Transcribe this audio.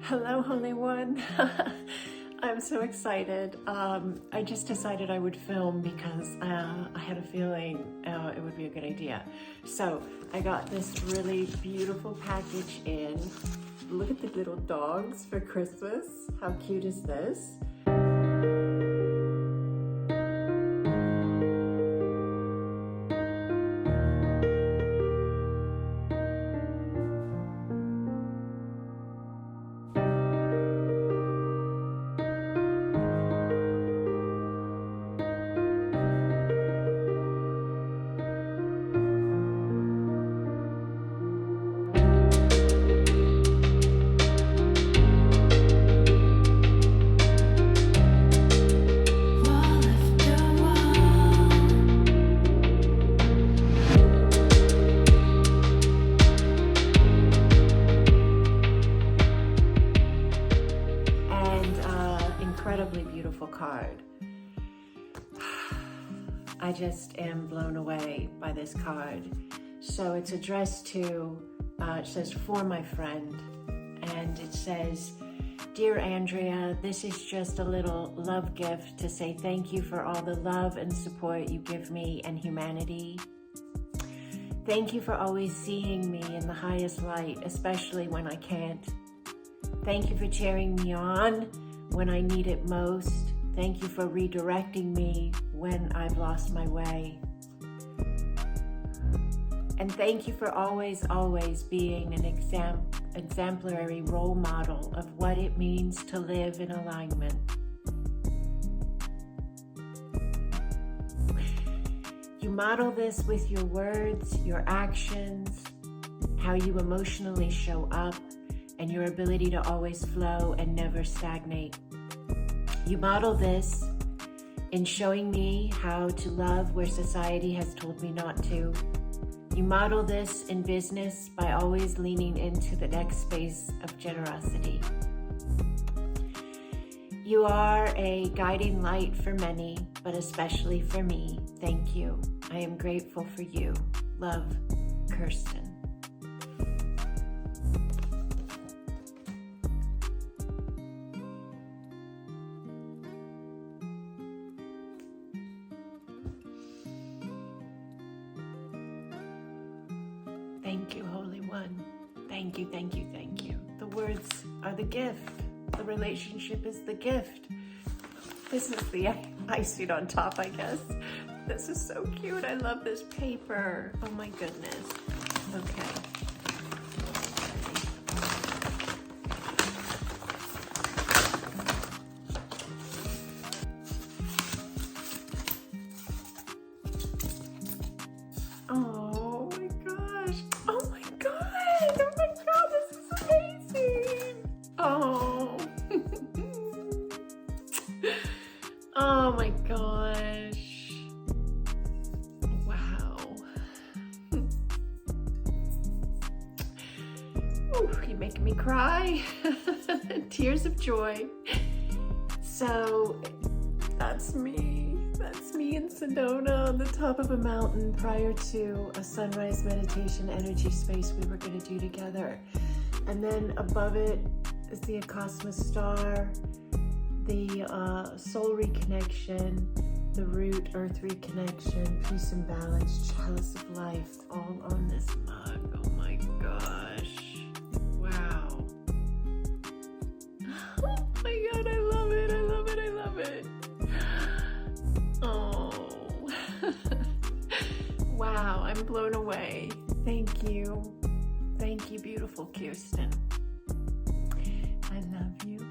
Hello, Holy One. I'm so excited. I just decided I would film because I had a feeling it would be a good idea. So I got this really beautiful package in. Look at the little dogs for Christmas. How cute is this? Incredibly beautiful card. I just am blown away by this card. So it's addressed to, it says, for my friend, and it says, Dear Andrea, this is just a little love gift to say thank you for all the love and support you give me and humanity. Thank you for always seeing me in the highest light, especially when I can't. Thank you for cheering me on when I need it most. Thank you for redirecting me when I've lost my way. And thank you for always, always being an exemplary role model of what it means to live in alignment. You model this with your words, your actions, how you emotionally show up, and your ability to always flow and never stagnate. You model this in showing me how to love where society has told me not to. You model this in business by always leaning into the next space of generosity. You are a guiding light for many, but especially for me. Thank you. I am grateful for you. Love, Kirsten. Thank you, Holy One. Thank you, thank you, thank you. The words are the gift. The relationship is the gift. This is the icing on top, I guess. This is so cute. I love this paper. Oh my goodness. Okay. Oh my gosh. Oh my God. Oh my God, this is amazing. Oh. Oh my gosh. Wow. Ooh, you're making me cry. Tears of joy. So that's me. That's me in Sedona on the top of a mountain prior to a sunrise meditation energy space we were going to do together. And then above it is the Acasma star, the soul reconnection, the root earth reconnection, peace and balance, chalice of life, all on this mug. Oh my gosh. Wow. Oh my God, I love it. I love it. I love it. Oh. Wow, I'm blown away. Thank you. Thank you, beautiful Kirsten. I love you.